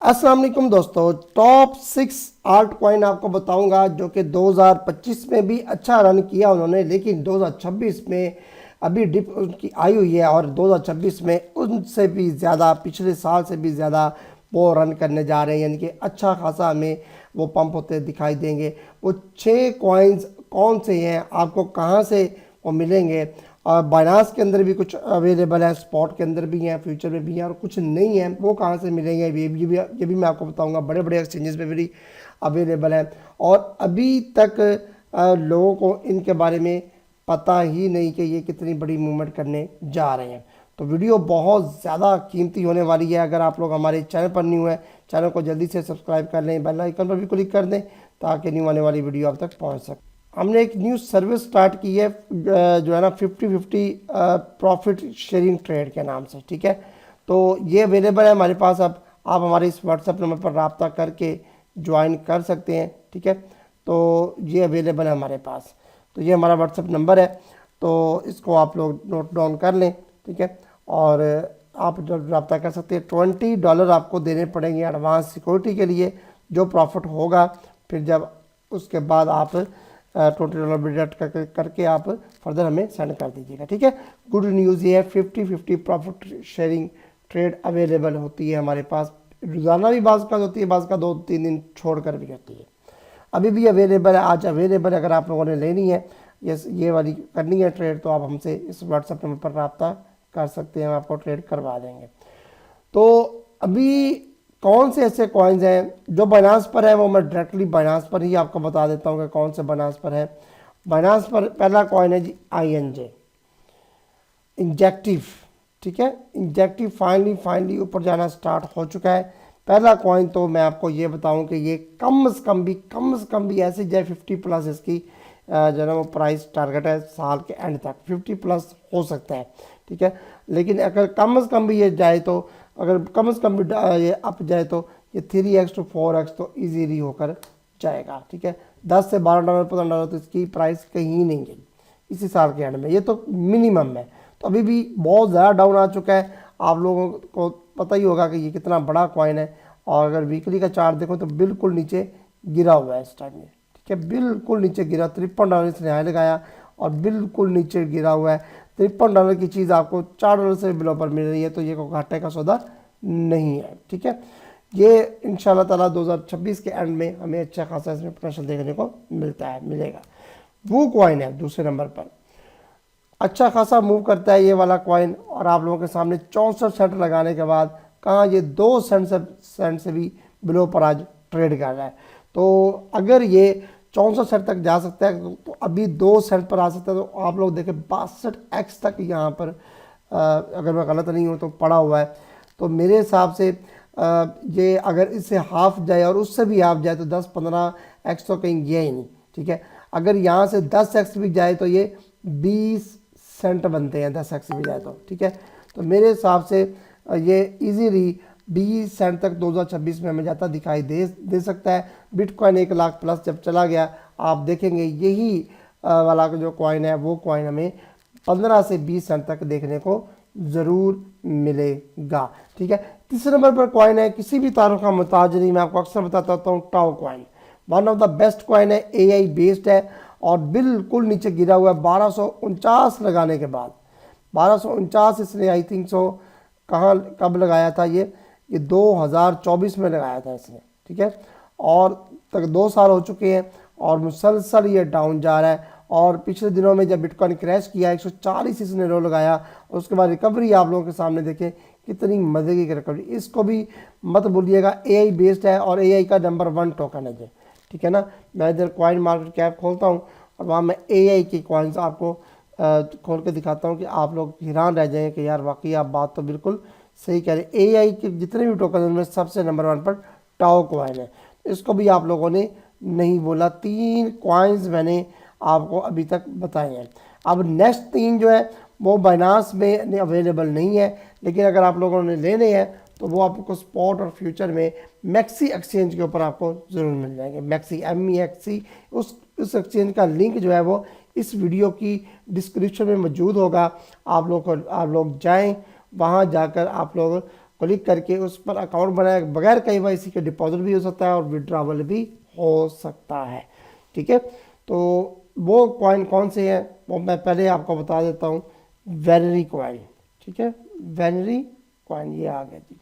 अस्सलाम वालेकुम दोस्तों, टॉप 6 आल्ट कॉइन आपको बताऊंगा जो कि 2025 में भी अच्छा रन किया उन्होंने, लेकिन 2026 में अभी डिप उनकी आई हुई है और 2026 में उनसे भी ज़्यादा, पिछले साल से भी ज़्यादा वो रन करने जा रहे हैं, यानी कि अच्छा खासा हमें वो पंप होते दिखाई देंगे। वो 6 कॉइन्स कौन से हैं, आपको कहाँ से वो मिलेंगे, और बाइनांस के अंदर भी कुछ अवेलेबल है, स्पॉट के अंदर भी हैं, फ्यूचर में भी हैं, और कुछ नहीं है वो कहाँ से मिलेंगे ये भी मैं आपको बताऊंगा। बड़े बड़े एक्सचेंजेस पे भी अवेलेबल है और अभी तक लोगों को इनके बारे में पता ही नहीं कि ये कितनी बड़ी मूवमेंट करने जा रहे हैं। तो वीडियो बहुत ज़्यादा कीमती होने वाली है। अगर आप लोग हमारे चैनल पर न्यू है, चैनल को जल्दी से सब्सक्राइब कर लें, बेल आइकन पर भी क्लिक कर दें ताकि न्यू आने वाली वीडियो आप तक पहुंच सके। हमने एक न्यू सर्विस स्टार्ट की है जो है ना 50-50 प्रॉफिट शेयरिंग ट्रेड के नाम से, ठीक है। तो ये अवेलेबल है हमारे पास। अब आप हमारे इस व्हाट्सएप नंबर पर रब्ता करके ज्वाइन कर सकते हैं, ठीक है। तो ये अवेलेबल है हमारे पास। तो ये हमारा व्हाट्सएप नंबर है, तो इसको आप लोग नोट डाउन कर लें, ठीक है। और आप जब रब्ता कर सकते हैं। $20 आपको देने पड़ेंगे एडवांस सिक्योरिटी के लिए। जो प्रॉफिट होगा फिर जब उसके बाद आप $20 डिडक्ट करके आप फर्दर हमें सेंड कर दीजिएगा, ठीक है। गुड न्यूज़ ये है 50-50 प्रॉफिट शेयरिंग ट्रेड अवेलेबल होती है हमारे पास। रोज़ाना भी बाज़ का होती है, बाज़ का 2-3 दिन छोड़ कर भी होती है। अभी भी अवेलेबल है, आज अवेलेबल है। अगर आप लोगों ने लेनी है ये वाली करनी है ट्रेड, तो आप हमसे इस व्हाट्सएप नंबर पर रब्ता कर सकते हैं, हम आपको ट्रेड करवा देंगे। तो अभी कौन से ऐसे कॉइन्स हैं जो बाइनांस पर है, वो मैं डायरेक्टली बाइनांस पर ही आपको बता देता हूँ कि कौन से बाइनांस पर है। बाइनांस पर पहला कॉइन है जी INJ, इंजेक्टिव, ठीक है। इंजेक्टिव फाइनली ऊपर जाना स्टार्ट हो चुका है। पहला कॉइन तो मैं आपको ये बताऊं कि ये कम से कम भी ऐसे जाए 50+ इसकी जो है वो प्राइस टारगेट है साल के एंड तक 50+ हो सकता है, ठीक है। लेकिन अगर कम से कम भी ये जाए, तो अगर कम से कम भी ये अप जाए तो ये 3x to 4x तो ईजीली होकर जाएगा, ठीक है। $10 से $12 $15 तो इसकी प्राइस कहीं नहीं गई इसी साल के एंड में, ये तो मिनिमम है। तो अभी भी बहुत ज़्यादा डाउन आ चुका है। आप लोगों को पता ही होगा कि ये कितना बड़ा कॉइन है। और अगर वीकली का चार्ट देखो तो बिल्कुल नीचे गिरा हुआ है इस टाइम में, ठीक है। बिल्कुल नीचे गिरा, $53 इसने हाई लगाया और बिल्कुल नीचे गिरा हुआ है। $53 की चीज़ आपको $4 से बिलो पर मिल रही है, तो ये कोई घाटे का सौदा नहीं है, ठीक है। ये इंशाल्लाह ताला 2026 के एंड में हमें अच्छा खासा इसमें पोटेंशियल देखने को मिलेगा। वो कॉइन है दूसरे नंबर पर, अच्छा खासा मूव करता है ये वाला कॉइन। और आप लोगों के सामने 64 सेंट लगाने के बाद कहाँ ये 2 सेंट से भी बिलो पर आज ट्रेड कर रहा है। तो अगर ये 64 सेंट तक जा सकता है तो अभी 2 सेंट पर आ सकता है। तो आप लोग देखें 62x तक यहाँ पर अगर मैं गलत नहीं हूँ तो पड़ा हुआ है। तो मेरे हिसाब से ये अगर इससे हाफ जाए और उससे भी हाफ जाए तो 10-15x तो कहीं गया ही नहीं, ठीक है। अगर यहाँ से 10x भी जाए तो ये 20 सेंट बनते हैं, 10x भी जाए तो, ठीक है। तो मेरे हिसाब से ये इजीली 20 सेंट तक 2026 में हमें जाता दिखाई दे सकता है। बिटकॉइन 1 लाख प्लस जब चला गया, आप देखेंगे यही वाला जो कॉइन है वो कॉइन हमें 15 से 20 सेंट तक देखने को ज़रूर मिलेगा, ठीक है। तीसरे नंबर पर कॉइन है, किसी भी तारों का मोहताज नहीं, मैं आपको अक्सर बताता हूँ, tau coin one of the best coin है, AI बेस्ड है और बिल्कुल नीचे गिरा हुआ है 1249 लगाने के बाद। 1249 इसने आई थिंक सो कब लगाया था, ये 2024 में लगाया था इसने, ठीक है। और तक 2 साल हो चुके हैं और मुसलसल ये डाउन जा रहा है। और पिछले दिनों में जब बिटकॉइन क्रैश किया 140 इसने लो लगाया और उसके बाद रिकवरी आप लोगों के सामने देखें कितनी मजे की रिकवरी। इसको भी मत भूलिएगा, AI बेस्ड है और AI का नंबर 1 टोकन है ये, ठीक है ना। मैं इधर कॉइन मार्केट कैप खोलता हूँ और वहाँ मैं AI की कॉइन्स आपको खोल के दिखाता हूँ कि आप लोग हैरान रह जाएंगे कि यार वाकई आप बात तो बिल्कुल सही कह रहे हैं। AI के जितने भी टोकन उनमें सबसे नंबर 1 पर टाओ कॉइन है। इसको भी आप लोगों ने नहीं बोला। 3 कॉइन्स मैंने आपको अभी तक बताए हैं। अब नेक्स्ट 3 जो है वो बाइनांस में अवेलेबल नहीं है, लेकिन अगर आप लोगों ने लेने हैं तो वो आपको स्पॉट और फ्यूचर में मैक्सी एक्सचेंज के ऊपर आपको ज़रूर मिल जाएंगे। मैक्सी MEXC उस एक्सचेंज का लिंक जो है वो इस वीडियो की डिस्क्रिप्शन में मौजूद होगा। आप लोग जाएं, वहाँ जाकर आप लोग क्लिक करके उस पर अकाउंट बनाए बगैर KYC के डिपॉजिट भी हो सकता है और विड्रॉवल भी हो सकता है। ठीक है, तो वो कॉइन कौन से हैं वो मैं पहले आपको बता देता हूँ। वेनरी कॉइन, ठीक है, वेनरी कॉइन ये आ गया जी,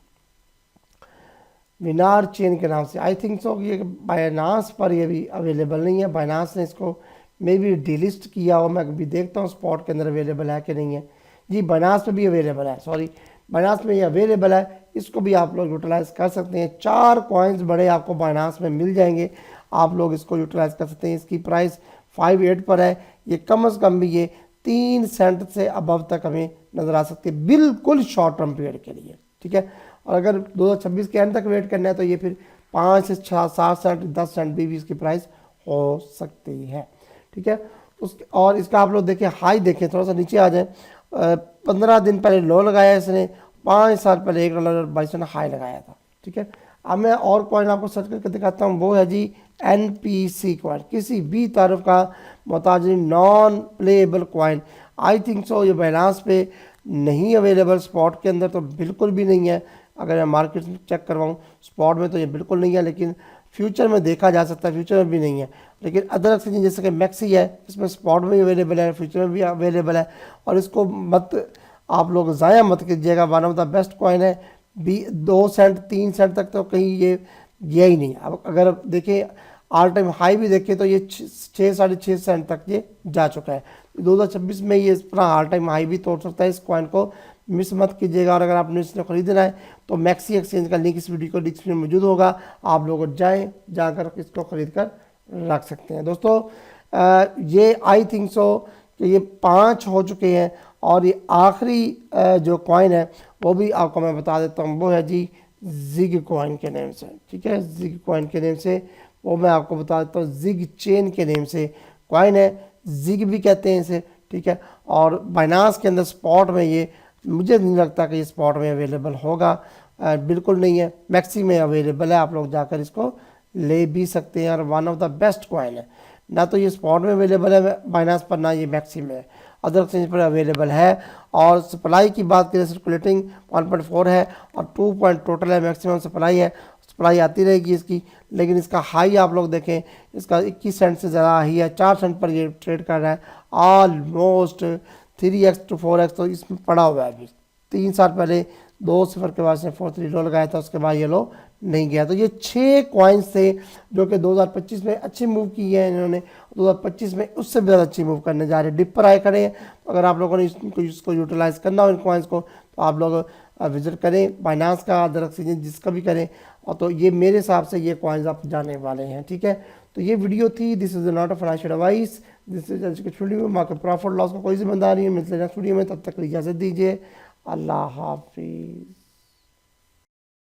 विनार चेन के नाम से। आई थिंक सो ये बाइनांस पर ये भी अवेलेबल नहीं है, बाइनांस ने इसको मे भी डिलिस्ट किया हो, मैं अभी देखता हूँ स्पॉट के अंदर अवेलेबल है कि नहीं है। जी बाइनांस पे भी अवेलेबल है, सॉरी बाइनांस में ये अवेलेबल है, इसको भी आप लोग यूटिलाइज कर सकते हैं। 4 कॉइन्स बड़े आपको बाइनांस में मिल जाएंगे, आप लोग इसको यूटिलाइज कर सकते हैं। इसकी प्राइस 5.8 पर है, ये कम से कम भी ये 3 सेंट से अबव तक हमें नजर आ सकती है, बिल्कुल शॉर्ट टर्म पीरियड के लिए। ठीक है, और अगर 2026 के एंड तक वेट करना है तो ये फिर 5 से 7 सेंट 10 सेंट भी इसकी प्राइस हो सकती है। ठीक है, उस और इसका आप लोग देखें हाई देखें, थोड़ा सा नीचे आ जाए, 15 दिन पहले लो लगाया इसने, 5 साल पहले $1.22 हाई लगाया था। ठीक है, अब मैं और कॉइन आपको सर्च करके दिखाता हूँ, वो है जी NPC कॉइन, किसी भी तरफ का मोहताज non playable coin. I think so ये बाइनांस पे नहीं अवेलेबल, स्पॉट के अंदर तो बिल्कुल भी नहीं है। अगर मैं मार्केट में चेक करवाऊँ स्पॉट में तो ये बिल्कुल नहीं है, लेकिन फ्यूचर में देखा जा सकता है, फ्यूचर में भी नहीं है। लेकिन अदर एक्सचेंज जैसे कि मैक्सी है, इसमें स्पॉट में भी अवेलेबल है, फ्यूचर में भी अवेलेबल है, और इसको मत आप लोग ज़ाया मत कीजिएगा। One of the best coin है, 2 सेंट 3 सेंट तक तो कहीं ये गया ही नहीं। अब अगर देखें ऑल टाइम हाई भी देखें तो ये 6 साढ़े 6 सेंट तक ये जा चुका है। 2026 में ये अपना ऑल टाइम हाई भी तोड़ सकता है, इस कॉइन को मिस मत कीजिएगा। और अगर आपने इसने खरीदना है तो मैक्सी एक्सचेंज का लिंक इस वीडियो को डिस्क्रिप्शन में मौजूद होगा, आप लोग जाकर इसको खरीद कर रख सकते हैं। दोस्तों ये आई थिंक सो कि ये 5 हो चुके हैं, और ये आखिरी जो कॉइन है वो भी आपको मैं बता देता हूँ, वो है जी जिग कॉइन के नेम से। ठीक है, जिग कॉइन के नेम से वो मैं आपको बता देता हूँ, जिग चेन के नेम से कॉइन है, जिग भी कहते हैं इसे। ठीक है, और बाइनांस के अंदर स्पॉट में ये मुझे नहीं लगता कि ये स्पॉट में अवेलेबल होगा, बिल्कुल नहीं है। मैक्सी में अवेलेबल है, आप लोग जाकर इसको ले भी सकते हैं, और one of the best coin है। ना तो ये स्पॉट में अवेलेबल है बाइनांस पर, ना ये मैक्सी में है, अदर एक्सचेंज पर अवेलेबल है। और सप्लाई की बात करें, सर्कुलेटिंग 1.4 है और 2 पॉइंट टोटल है, मैक्सिमम सप्लाई है। सप्लाई आती रहेगी इसकी, लेकिन इसका हाई आप लोग देखें, इसका 21 सेंट से ज़्यादा हाई है, 4 सेंट पर ये ट्रेड कर रहा है। ऑलमोस्ट 3x to 4x तो इसमें पड़ा हुआ है। अभी 3 साल पहले 2 सिफर के बाद से 4.3 लो लगाया था, उसके बाद ये लो नहीं गया। तो ये 6 कॉइन्स थे जो कि 2025 में अच्छी मूव की है इन्होंने, 2025 में उससे भी ज़्यादा अच्छी मूव करने जा रहे हैं, डिप पर आए खड़े हैं। अगर आप लोगों ने इसको यूटिलाइज़ करना हो इन कॉइन्स को तो आप लोग विजिट करें बाइनांस का, अदर एक्सचेंज जिसका भी करें, और तो ये मेरे हिसाब से ये कॉइन्स आप जाने वाले हैं। ठीक है, तो ये वीडियो थी, this is not a financial advice, this is education video. Market profit loss का कोई जिम्मेदारी नहीं है। मिलते हैं नेक्स्ट वीडियो में, तब तक इजाज़त दीजिए, अल्लाह हाफिज़।